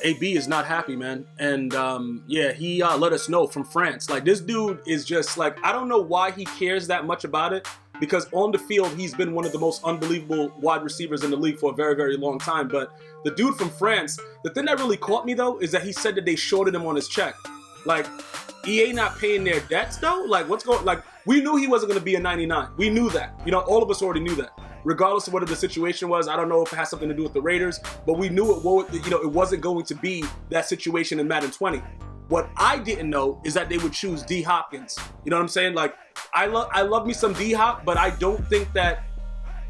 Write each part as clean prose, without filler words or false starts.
AB is not happy, man. And yeah, he let us know from France. Like, this dude is just like, I don't know why he cares that much about it, because on the field, he's been one of the most unbelievable wide receivers in the league for a very, very long time. But the dude from France, the thing that really caught me, though, is that he said that they shorted him on his check. Like, EA not paying their debts, though? Like, what's going, like, we knew he wasn't going to be a 99. We knew that. You know, all of us already knew that. Regardless of what the situation was, I don't know if it has something to do with the Raiders, but we knew it wasn't going to be that situation in Madden 20. What I didn't know is that they would choose D Hopkins. You know what I'm saying? Like, I love me some D Hop, but I don't think that,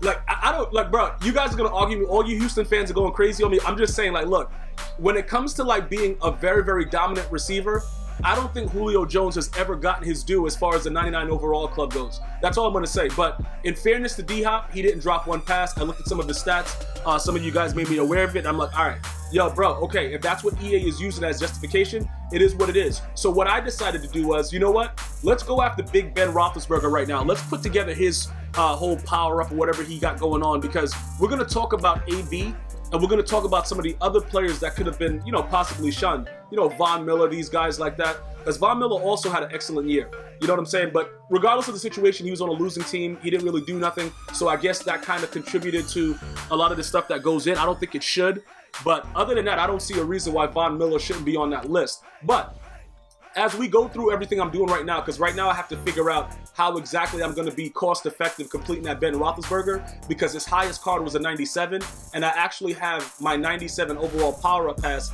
like, I don't, like, bro, you guys are gonna argue me. All you Houston fans are going crazy on me. I'm just saying, like, look, when it comes to like being a very, very dominant receiver, I don't think Julio Jones has ever gotten his due as far as the 99 overall club goes. That's all I'm going to say. But in fairness to D-Hop, he didn't drop one pass. I looked at some of his stats. Some of you guys made me aware of it. I'm like, all right, yo, bro, okay, if that's what EA is using as justification, it is what it is. So what I decided to do was, you know what? Let's go after Big Ben Roethlisberger right now. Let's put together his whole power-up or whatever he got going on, because we're going to talk about AB, and we're going to talk about some of the other players that could have been, you know, possibly shunned. You know, Von Miller, these guys like that. Because Von Miller also had an excellent year. You know what I'm saying? But regardless of the situation, he was on a losing team. He didn't really do nothing. So I guess that kind of contributed to a lot of the stuff that goes in. I don't think it should. But other than that, I don't see a reason why Von Miller shouldn't be on that list. But as we go through everything I'm doing right now, because right now I have to figure out how exactly I'm going to be cost effective completing that Ben Roethlisberger, because his highest card was a 97, and I actually have my 97 overall power-up pass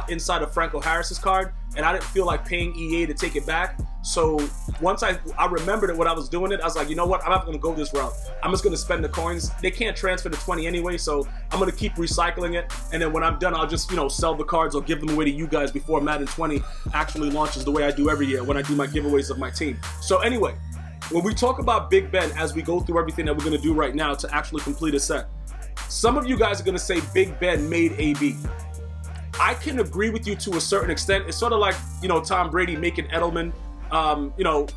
inside of Franco Harris's card, and I didn't feel like paying EA to take it back. So once I remembered it when I was doing it, I was like, you know what, I'm not going to go this route. I'm just going to spend the coins. They can't transfer to 20 anyway, so I'm going to keep recycling it, and then when I'm done, I'll just, you know, sell the cards or give them away to you guys before Madden 20 actually launches the way I do every year when I do my giveaways of my team. So anyway, when we talk about Big Ben, as we go through everything that we're going to do right now to actually complete a set, some of you guys are going to say Big Ben made AB. I can agree with you to a certain extent. It's sort of like, you know, Tom Brady making Edelman. You know,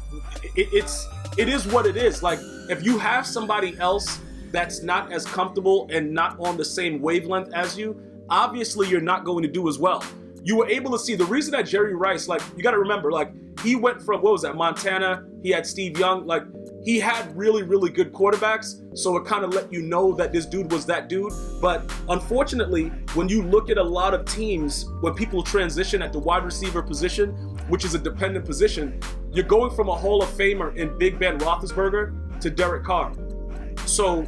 it is what it is. Like, if you have somebody else that's not as comfortable and not on the same wavelength as you, obviously you're not going to do as well. You were able to see the reason that Jerry Rice, like, you got to remember, like, he went from, what was that, Montana, he had Steve Young, like, he had really, really good quarterbacks, so it kind of let you know that this dude was that dude. But unfortunately, when you look at a lot of teams, when people transition at the wide receiver position, which is a dependent position, you're going from a Hall of Famer in Big Ben Roethlisberger to Derek Carr. So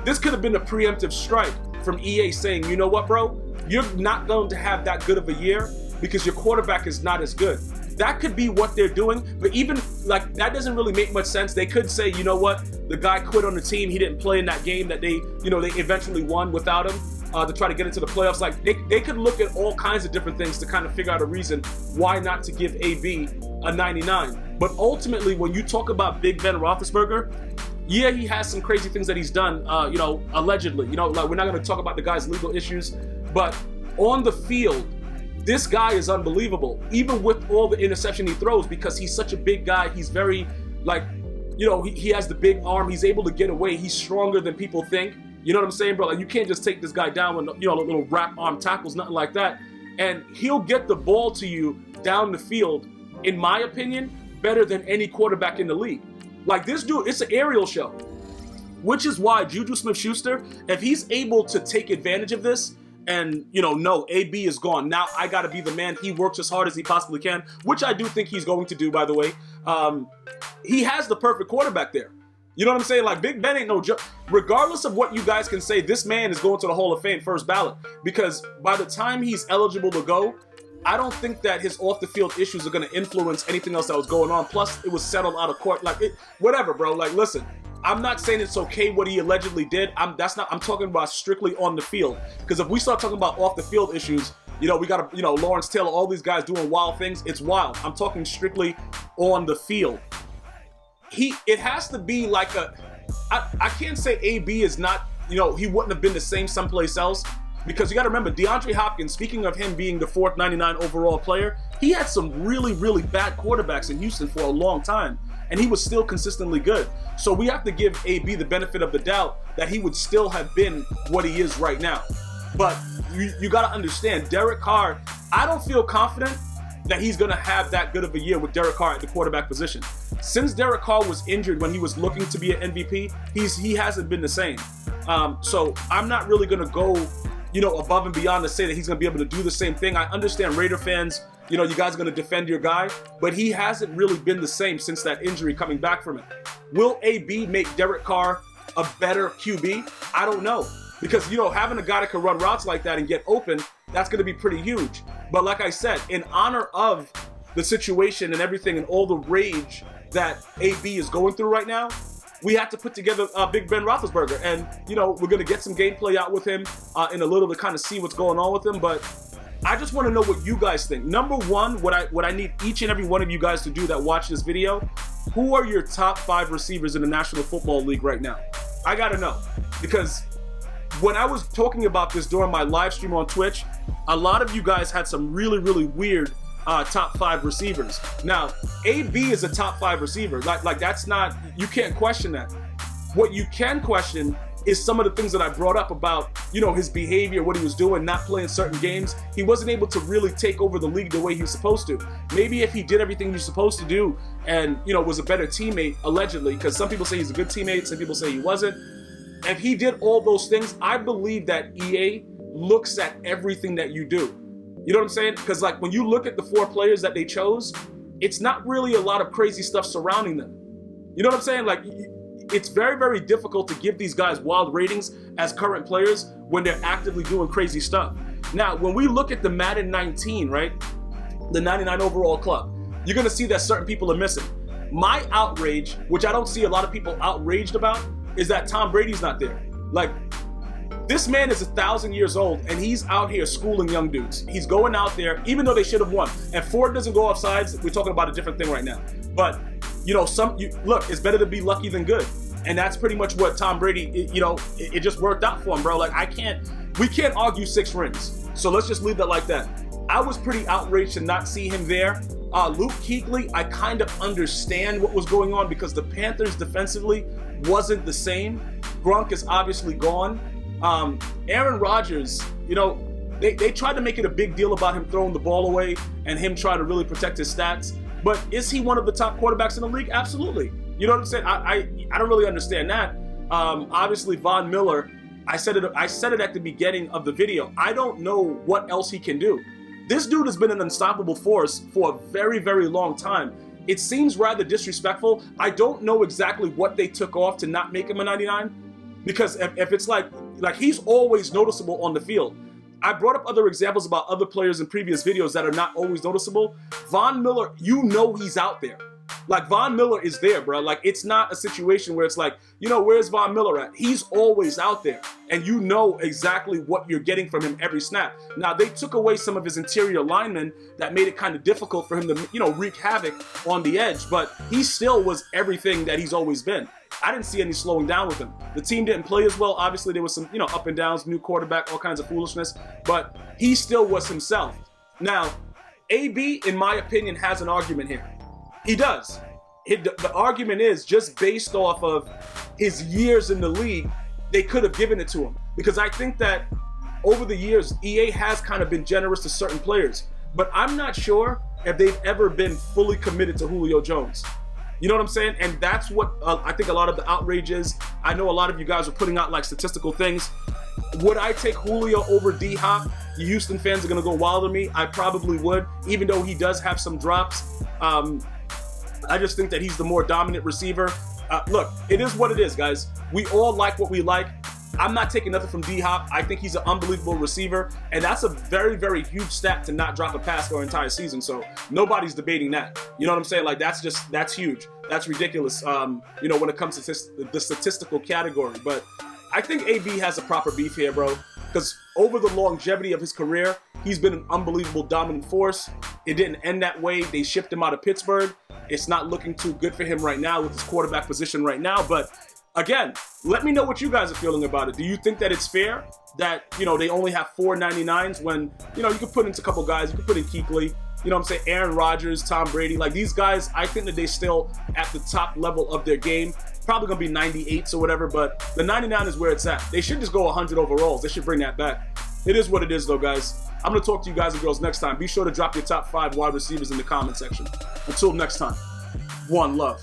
this could have been a preemptive strike from EA saying, you know what, bro? You're not going to have that good of a year because your quarterback is not as good. That could be what they're doing, but even like that doesn't really make much sense. They could say, you know what, the guy quit on the team. He didn't play in that game that they eventually won without him to try to get into the playoffs. Like they could look at all kinds of different things to kind of figure out a reason why not to give AB a 99. But ultimately, when you talk about Big Ben Roethlisberger, yeah, he has some crazy things that he's done, allegedly. You know, like we're not going to talk about the guy's legal issues, but on the field, this guy is unbelievable, even with all the interception he throws, because he's such a big guy. He's very, like, you know, he has the big arm. He's able to get away. He's stronger than people think. You know what I'm saying, bro? Like, you can't just take this guy down with, you know, little wrap arm tackles, nothing like that. And he'll get the ball to you down the field, in my opinion, better than any quarterback in the league. Like, this dude, it's an aerial show, which is why Juju Smith-Schuster, if he's able to take advantage of this, and, you know, no, AB is gone. Now I got to be the man. He works as hard as he possibly can, which I do think he's going to do, by the way. He has the perfect quarterback there. You know what I'm saying? Like, Big Ben ain't no joke. Regardless of what you guys can say, this man is going to the Hall of Fame first ballot, because by the time he's eligible to go, I don't think that his off-the-field issues are going to influence anything else that was going on. Plus, it was settled out of court. Like, whatever, bro. Like, listen. I'm not saying it's okay what he allegedly did. I'm talking about strictly on the field. Because if we start talking about off the field issues, you know, we got to, you know, Lawrence Taylor, all these guys doing wild things. It's wild. I'm talking strictly on the field. It has to be like I can't say AB is not, you know, he wouldn't have been the same someplace else. Because you got to remember, DeAndre Hopkins, speaking of him being the fourth 99 overall player, he had some really, really bad quarterbacks in Houston for a long time. And he was still consistently good. So we have to give AB the benefit of the doubt that he would still have been what he is right now. But you got to understand, Derek Carr, I don't feel confident that he's going to have that good of a year with Derek Carr at the quarterback position. Since Derek Carr was injured when he was looking to be an MVP, he hasn't been the same. So I'm not really going to go, above and beyond to say that he's going to be able to do the same thing. I understand Raider fans, you guys are going to defend your guy, but he hasn't really been the same since that injury coming back from it. Will AB make Derek Carr a better QB? I don't know. Because, having a guy that can run routes like that and get open, that's going to be pretty huge. But like I said, in honor of the situation and everything and all the rage that AB is going through right now, we have to put together Big Ben Roethlisberger. And, we're going to get some gameplay out with him in a little to kind of see what's going on with him. But I just want to know what you guys think. Number one, what I need each and every one of you guys to do that watch this video, who are your top 5 receivers in the National Football League right now? I got to know. Because when I was talking about this during my live stream on Twitch, a lot of you guys had some really, really weird top 5 receivers. Now, AB is a top 5 receiver. Like that's not, you can't question that. What you can question is some of the things that I brought up about, his behavior, what he was doing, not playing certain games. He wasn't able to really take over the league the way he was supposed to. Maybe if he did everything he was supposed to do and, was a better teammate, allegedly, because some people say he's a good teammate, some people say he wasn't. If he did all those things, I believe that EA looks at everything that you do. You know what I'm saying? Because when you look at the 4 players that they chose, it's not really a lot of crazy stuff surrounding them. You know what I'm saying? It's very, very difficult to give these guys wild ratings as current players when they're actively doing crazy stuff. Now, when we look at the Madden 19, right? The 99 overall club, you're going to see that certain people are missing. My outrage, which I don't see a lot of people outraged about, is that Tom Brady's not there. This man is 1,000 years old and he's out here schooling young dudes. He's going out there, even though they should have won. And Ford doesn't go off sides. We're talking about a different thing right now. But, look, it's better to be lucky than good. And that's pretty much what Tom Brady, it just worked out for him, bro. We can't argue 6 rings. So let's just leave that like that. I was pretty outraged to not see him there. Luke Kuechly, I kind of understand what was going on because the Panthers defensively wasn't the same. Gronk is obviously gone. Aaron Rodgers, they tried to make it a big deal about him throwing the ball away and him trying to really protect his stats. But is he one of the top quarterbacks in the league? Absolutely. You know what I'm saying? I don't really understand that. Obviously, Von Miller, I said it at the beginning of the video. I don't know what else he can do. This dude has been an unstoppable force for a very, very long time. It seems rather disrespectful. I don't know exactly what they took off to not make him a 99, because if it's like he's always noticeable on the field. I brought up other examples about other players in previous videos that are not always noticeable. Von Miller, he's out there. Von Miller is there, bro. It's not a situation where it's where's Von Miller at? He's always out there. And you know exactly what you're getting from him every snap. Now, they took away some of his interior linemen that made it kind of difficult for him to, wreak havoc on the edge. But he still was everything that he's always been. I didn't see any slowing down with him. The team didn't play as well. Obviously, there was some, up and downs, new quarterback, all kinds of foolishness. But he still was himself. Now, AB, in my opinion, has an argument here. He does. The argument is just based off of his years in the league, they could have given it to him. Because I think that over the years, EA has kind of been generous to certain players. But I'm not sure if they've ever been fully committed to Julio Jones. You know what I'm saying? And that's what I think a lot of the outrage is. I know a lot of you guys are putting out statistical things. Would I take Julio over D-Hop? You Houston fans are going to go wild on me. I probably would, even though he does have some drops. I just think that he's the more dominant receiver. Look, it is what it is, guys. We all like what we like. I'm not taking nothing from D-Hop. I think he's an unbelievable receiver, and that's a very, very huge stat to not drop a pass for an entire season. So nobody's debating that. You know what I'm saying? That's huge. That's ridiculous. When it comes to the statistical category. But I think AB has a proper beef here, bro. Because over the longevity of his career, he's been an unbelievable dominant force. It didn't end that way. They shipped him out of Pittsburgh. It's not looking too good for him right now with his quarterback position right now. But again, let me know what you guys are feeling about it. Do you think that it's fair that, they only have 4 99s when, you could put into a couple guys, you could put in Kuechly, you know what I'm saying, Aaron Rodgers, Tom Brady, these guys, I think that they still at the top level of their game. Probably going to be 98s or whatever, but the 99 is where it's at. They should just go 100 overalls. They should bring that back. It is what it is, though, guys. I'm going to talk to you guys and girls next time. Be sure to drop your top 5 wide receivers in the comment section. Until next time, one love.